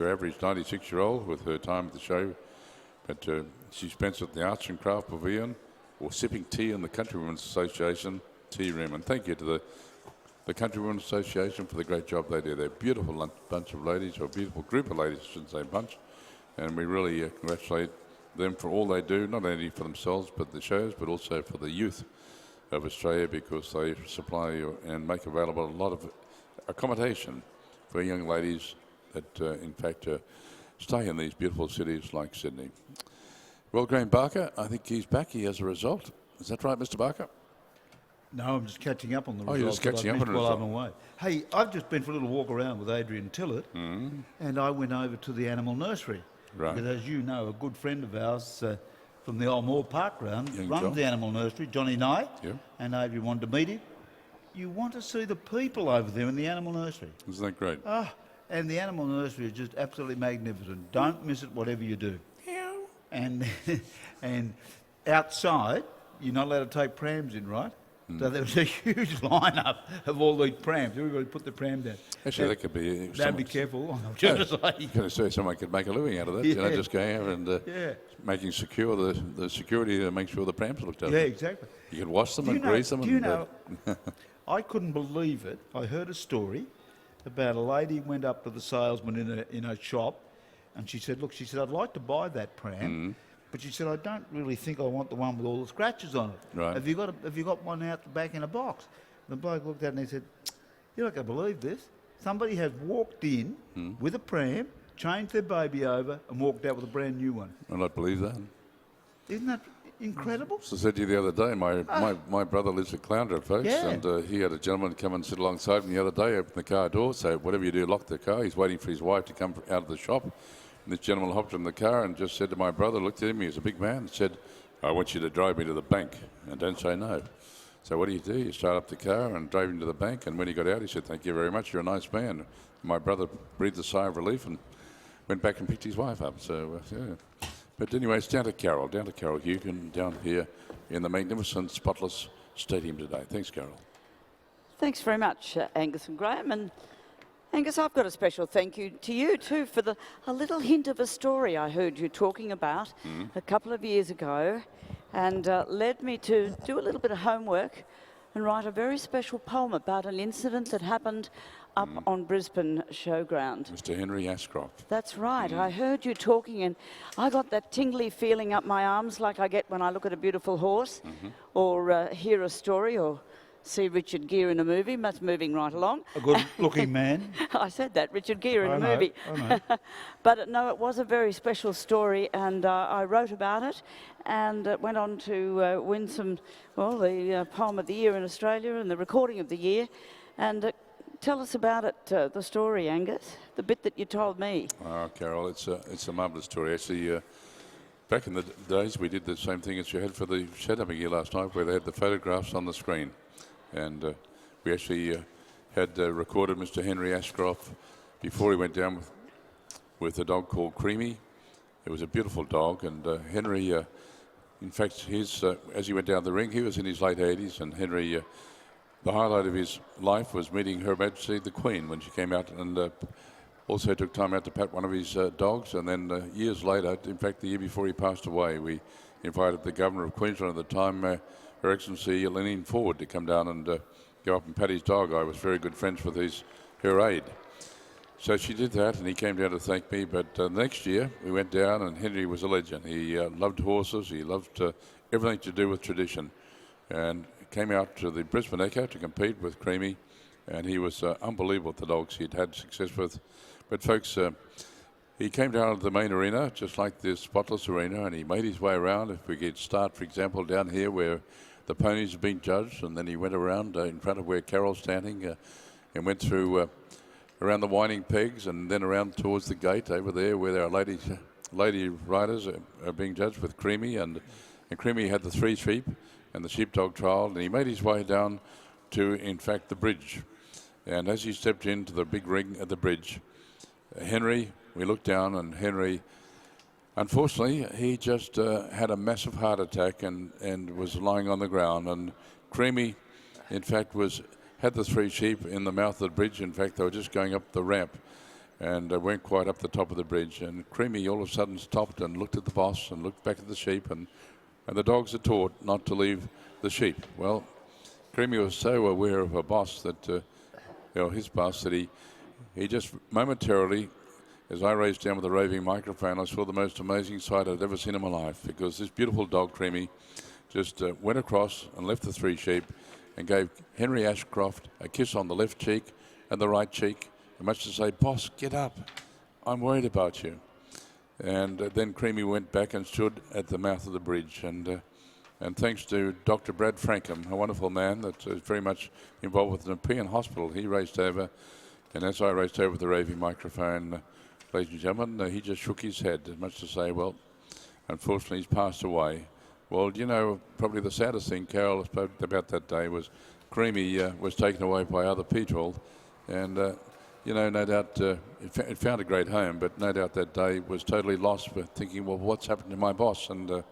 Her average 96-year-old with her time at the show, but she spends at the Arts and Craft Pavilion or sipping tea in the Country Women's Association tea room. And thank you to the Country Women's Association for the great job they do. They're a beautiful bunch of ladies, or a beautiful group of ladies, I shouldn't say bunch. And we really congratulate them for all they do, not only for themselves, but the shows, but also for the youth of Australia, because they supply and make available a lot of accommodation for young ladies that, in fact, stay in these beautiful cities like Sydney. Well, Graham Barker, I think he's back. He has a result. Is that right, Mr. Barker? No, I'm just catching up on the results. Oh, you're just catching up on the results. result. I'm away. Hey, I've just been for a little walk around with Adrian Tillett, and I went over to the animal nursery. Right. Because, as you know, a good friend of ours from the old Moore Park ground runs the animal nursery, Johnny Knight, and Adrian wanted to meet him. You want to see the people over there in the animal nursery. Isn't that great? And the animal nursery is just absolutely magnificent. Don't miss it, whatever you do. And and outside, you're not allowed to take prams in, right? So there was a huge lineup of all these prams. Everybody put the pram down. Actually, that could be... Don't be careful. I'm just going to say someone could make a living out of that. You know, just going out and making secure the security to make sure the prams are looked after. Yeah, exactly. You could wash them and grease them. Do you know, I couldn't believe it. I heard a story about a lady who went up to the salesman in a shop, and she said, look, I'd like to buy that pram, but she said, I don't really think I want the one with all the scratches on it. Right. Have you got one out the back in a box? The bloke looked at it and he said, you're not going to believe this. Somebody has walked in with a pram, changed their baby over, and walked out with a brand new one. I don't believe that. Isn't that incredible? So I said to you the other day, my brother lives at Cloundra, folks, and he had a gentleman come and sit alongside him the other day, open the car door, so whatever you do, lock the car. He's waiting for his wife to come out of the shop. And this gentleman hopped in the car and just said to my brother, looked at him, he was a big man, and said, I want you to drive me to the bank, and don't say no. So what do? You start up the car and drove him to the bank, and when he got out, he said, thank you very much, you're a nice man. My brother breathed a sigh of relief and went back and picked his wife up. So, yeah. But anyway, it's down to Carol Hugan, down here in the magnificent, spotless stadium today. Thanks, Carol. Thanks very much, Angus and Graham. And Angus, I've got a special thank you to you too for a little hint of a story I heard you talking about a couple of years ago, and led me to do a little bit of homework and write a very special poem about an incident that happened up on Brisbane Showground. Mr. Henry Ashcroft. That's right. I heard you talking and I got that tingly feeling up my arms like I get when I look at a beautiful horse or hear a story or see Richard Gere in a movie. That's moving right along. A good-looking man. I said that, Richard Gere in a movie. I know. But no, it was a very special story, and I wrote about it, and it went on to win the Poem of the Year in Australia and the Recording of the Year. And tell us about it, the story, Angus, the bit that you told me. Oh, Carol, it's a marvellous story. Actually, back in the days, we did the same thing as you had for the Shadowing Year last night, where they had the photographs on the screen. And we actually had recorded Mr. Henry Ashcroft before he went down with a dog called Creamy. It was a beautiful dog, and Henry, in fact, as he went down the ring, he was in his late 80s, and Henry, the highlight of his life was meeting Her Majesty the Queen when she came out, and also took time out to pat one of his dogs. And then years later, in fact, the year before he passed away, we invited the Governor of Queensland at the time, Her Excellency Leaning Forward, to come down and go up and pat his dog. I was very good friends with her aide. So she did that, and he came down to thank me. But next year, we went down, and Henry was a legend. He loved horses. He loved everything to do with tradition. And came out to the Brisbane Echo to compete with Creamy, and he was unbelievable at the dogs he'd had success with. But folks, he came down to the main arena, just like this spotless arena, and he made his way around. If we could start, for example, down here where the ponies have been judged, and then he went around in front of where Carol's standing and went through around the winding pegs, and then around towards the gate over there where our lady riders are being judged with Creamy, and Creamy had the 3 sheep and the sheepdog trial, and he made his way down to, in fact, the bridge. And as he stepped into the big ring at the bridge, Henry, we looked down, and Henry, unfortunately, he just had a massive heart attack and was lying on the ground. And Creamy, in fact, had the 3 sheep in the mouth of the bridge. In fact, they were just going up the ramp. and went quite up the top of the bridge. And Creamy all of a sudden stopped and looked at the boss and looked back at the sheep, and the dogs are taught not to leave the sheep. Well, Creamy was so aware of her boss that, his boss, that he just momentarily, as I raced down with the roving microphone, I saw the most amazing sight I'd ever seen in my life, because this beautiful dog, Creamy, just went across and left the 3 sheep and gave Henry Ashcroft a kiss on the left cheek and the right cheek, and much to say, "Boss, get up. I'm worried about you." And then Creamy went back and stood at the mouth of the bridge. And thanks to Dr. Brad Frankham, a wonderful man that is very much involved with the Nepean Hospital, he raced over. And as I raced over the raving microphone, ladies and gentlemen, he just shook his head, as much to say, well, unfortunately, he's passed away. Well, probably the saddest thing Carol spoke about that day was Creamy was taken away by other people. And, no doubt it found a great home, but no doubt that day was totally lost for thinking, well, what's happened to my boss? And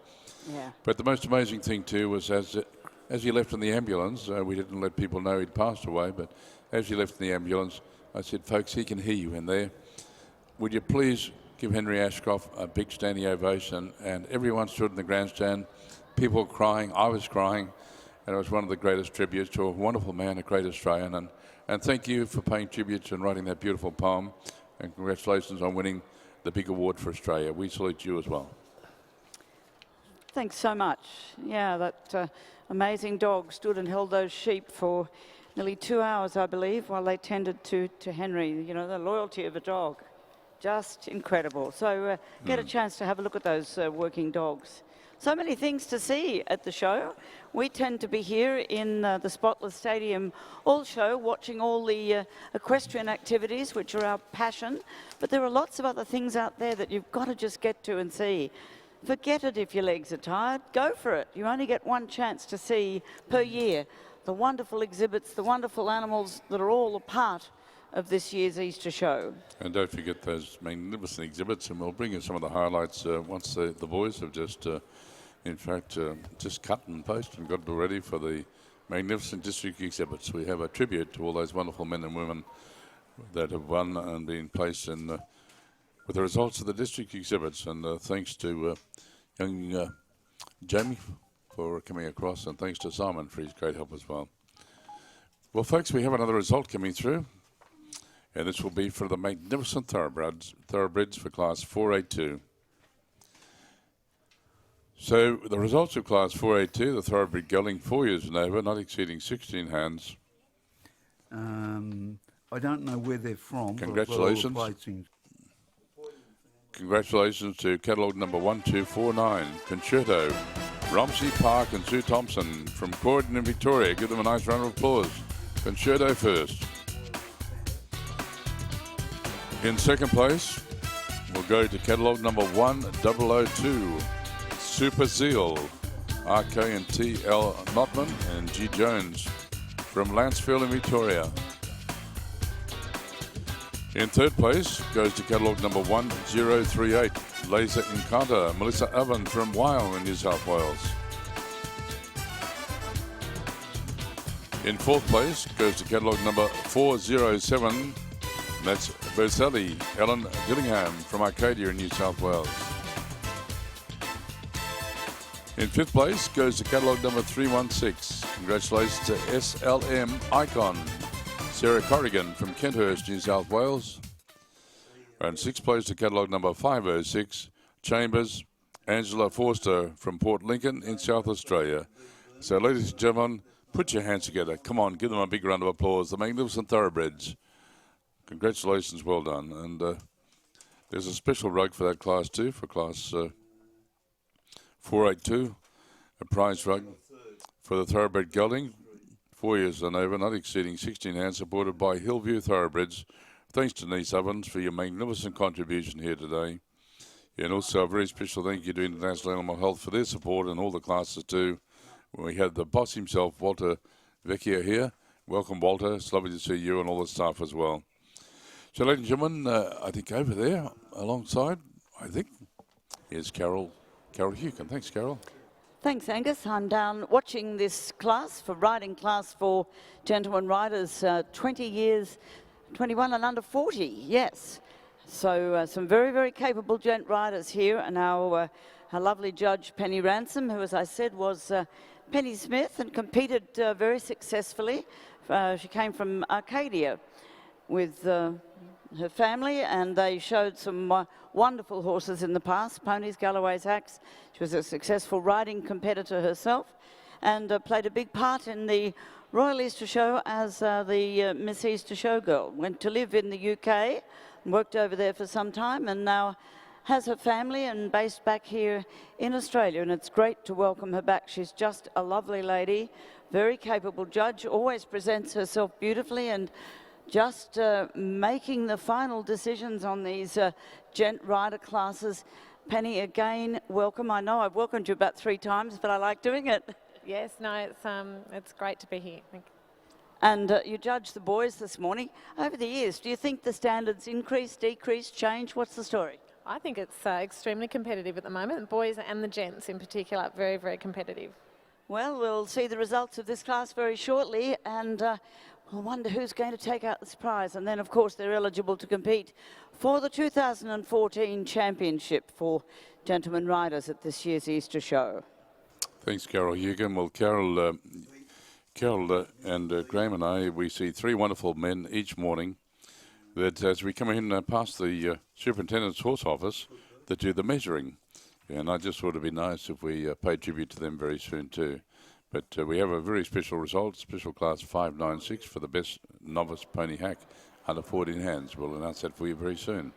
But the most amazing thing, too, was as he left in the ambulance, we didn't let people know he'd passed away, but as he left in the ambulance, I said, "Folks, he can hear you in there. Would you please give Henry Ashcroft a big standing ovation?" And everyone stood in the grandstand, people crying, I was crying, and it was one of the greatest tributes to a wonderful man, a great Australian. And thank you for paying tribute and writing that beautiful poem, and congratulations on winning the big award for Australia. We salute you as well. Thanks so much. Yeah, that amazing dog stood and held those sheep for nearly 2 hours, I believe, while they tended to Henry. The loyalty of a dog, just incredible. So get a chance to have a look at those working dogs. So many things to see at the show. We tend to be here in the Spotless Stadium all show, watching all the equestrian activities, which are our passion. But there are lots of other things out there that you've got to just get to and see. Forget it if your legs are tired. Go for it. You only get one chance to see per year the wonderful exhibits, the wonderful animals that are all a part of this year's Easter show. And don't forget those magnificent exhibits, and we'll bring you some of the highlights once the boys have just, just cut and posted and got it all ready for the magnificent district exhibits. We have a tribute to all those wonderful men and women that have won and been placed in with the results of the district exhibits. And thanks to young Jamie for coming across, and thanks to Simon for his great help as well. Well, folks, we have another result coming through, and this will be for the magnificent thoroughbreds for Class 482. So the results of Class 482, the thoroughbred gelding 4 years and over, not exceeding 16 hands. I don't know where they're from. Congratulations. Congratulations to catalogue number 1249, Concerto, Romsey Park and Sue Thompson from Croydon in Victoria. Give them a nice round of applause. Concerto first. In second place, we'll go to catalogue number 1002, Super Zeal, RK and T.L. Notman and G. Jones from Lancefield in Victoria. In third place goes to catalogue number 1038, Laser Encounter, Melissa Owen from Wyong in New South Wales. In fourth place goes to catalogue number 407, that's Verselli, Ellen Dillingham from Arcadia in New South Wales. In fifth place goes to catalogue number 316. Congratulations to SLM Icon, Sarah Corrigan from Kenthurst, New South Wales. And sixth place to catalogue number 506, Chambers, Angela Forster from Port Lincoln in South Australia. So ladies and gentlemen, put your hands together. Come on, give them a big round of applause. The magnificent thoroughbreds. Congratulations, well done. And there's a special rug for that class too, for class 482, a prize rug for the thoroughbred gelding, 4 years and over, not exceeding 16 hands, supported by Hillview Thoroughbreds. Thanks to Denise Ovens for your magnificent contribution here today. And also a very special thank you to International Animal Health for their support and all the classes too. We had the boss himself, Walter Vecchio, here. Welcome, Walter. It's lovely to see you and all the staff as well. So, ladies and gentlemen, I think over there, alongside, is Carol Hukin. Thanks, Carol. Thanks, Angus. I'm down watching this class for riding class for gentlemen riders, 20 years, 21 and under 40, yes. So some very, very capable gent riders here, and our lovely judge, Penny Ransom, who, as I said, was Penny Smith and competed very successfully. She came from Arcadia with her family, and they showed some wonderful horses in the past, ponies, Galloway's hacks. She was a successful riding competitor herself, and played a big part in the Royal Easter Show as the Miss Easter Show girl. Went to live in the UK, worked over there for some time, and now has her family and based back here in Australia, and it's great to welcome her back. She's just a lovely lady, very capable judge, always presents herself beautifully, and just making the final decisions on these gent rider classes. Penny, again, welcome. I know I've welcomed you about 3 times, but I like doing it. Yes, no, it's great to be here. Thank you. And you judged the boys this morning. Over the years, do you think the standards increase, decrease, change? What's the story? I think it's extremely competitive at the moment. Boys and the gents in particular, very, very competitive. Well, we'll see the results of this class very shortly, and we'll wonder who's going to take out this prize. And then, of course, they're eligible to compete for the 2014 championship for gentlemen riders at this year's Easter Show. Thanks, Carol Hugan. Well, Carol and Graham and I, we see 3 wonderful men each morning that as we come in past the superintendent's horse office that do the measuring. And I just thought it'd be nice if we paid tribute to them very soon too. But we have a very special result, special class 596 for the best novice pony hack under 14 hands. We'll announce that for you very soon.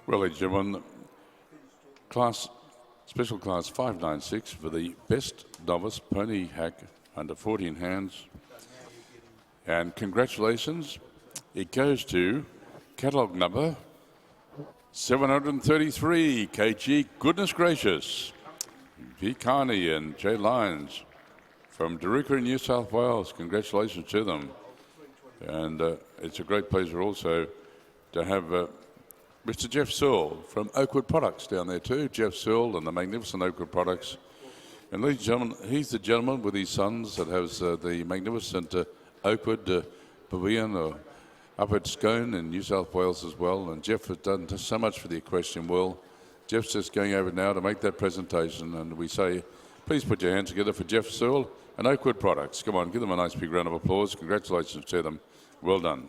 Well, ladies and gentlemen, special class 596 for the best novice pony hack under 14 hands. And congratulations, it goes to catalogue number 733, KG Goodness Gracious, P. Carney and Jay Lyons from Daruka in New South Wales. Congratulations to them. And it's a great pleasure also to have Mr. Jeff Searle from Oakwood Products down there too. Jeff Searle and the magnificent Oakwood Products. And ladies and gentlemen, he's the gentleman with his sons that has the magnificent Oakwood Pavilion up at Scone in New South Wales as well. And Jeff has done so much for the equestrian world. Jeff's just going over now to make that presentation. And we say, please put your hands together for Jeff Searle and Oakwood Products. Come on, give them a nice big round of applause. Congratulations to them. Well done.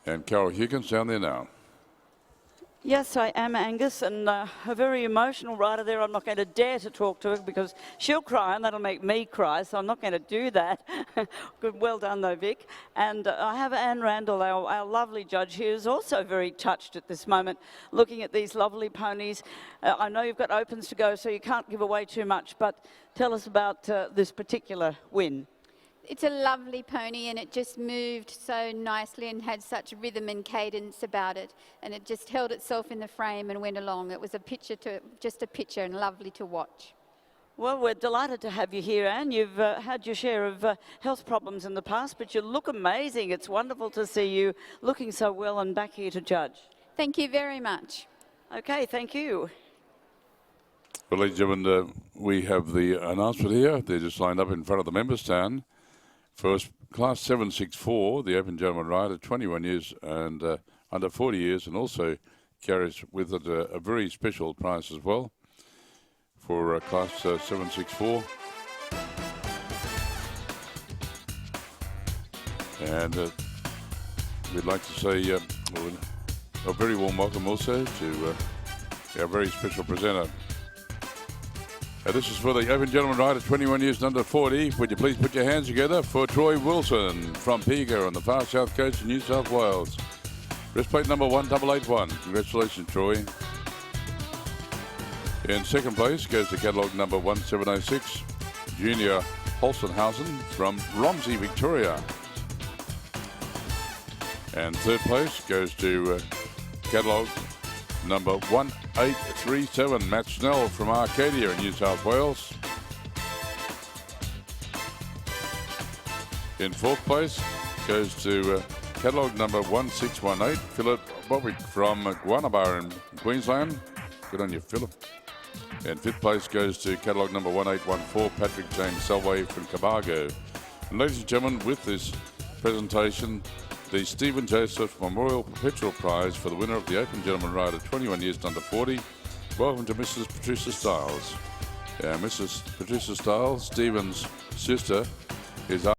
And Carol Huggins down there now. Yes, I am, Angus, and a very emotional rider there. I'm not going to dare to talk to her because she'll cry and that'll make me cry, so I'm not going to do that. Good, well done though, Vic. And I have Anne Randall, our lovely judge here, who's also very touched at this moment, looking at these lovely ponies. I know you've got opens to go, so you can't give away too much, but tell us about this particular win. It's a lovely pony, and it just moved so nicely and had such rhythm and cadence about it, and it just held itself in the frame and went along. It was just a picture and lovely to watch. Well, we're delighted to have you here, Anne. You've had your share of health problems in the past, but you look amazing. It's wonderful to see you looking so well and back here to judge. Thank you very much. Okay, thank you. Well, ladies and gentlemen, we have the announcement here. They're just lined up in front of the members' stand. First, class 764, the Open Gentleman Rider, 21 years and under 40 years, and also carries with it a very special prize as well for class 764. And we'd like to say a very warm welcome also to our very special presenter. This is for the Open Gentleman Rider, 21 years and under 40. Would you please put your hands together for Troy Wilson from Pega on the far south coast of New South Wales. Breastplate number 1881. Congratulations, Troy. In second place goes to catalogue number 1706, Junior Holstenhausen from Romsey, Victoria. And third place goes to catalogue number 1837, Matt Snell from Arcadia in New South Wales. In fourth place goes to catalogue number 1618, Philip Bobick from Guanabara in Queensland. Good on you, Philip. And fifth place goes to catalogue number 1814, Patrick James Selway from Cabargo. And ladies and gentlemen, with this presentation, the Stephen Joseph Memorial Perpetual Prize for the winner of the Open Gentleman Rider 21 years to under 40. Welcome to Mrs. Patricia Stiles. Mrs. Patricia Stiles, Stephen's sister, is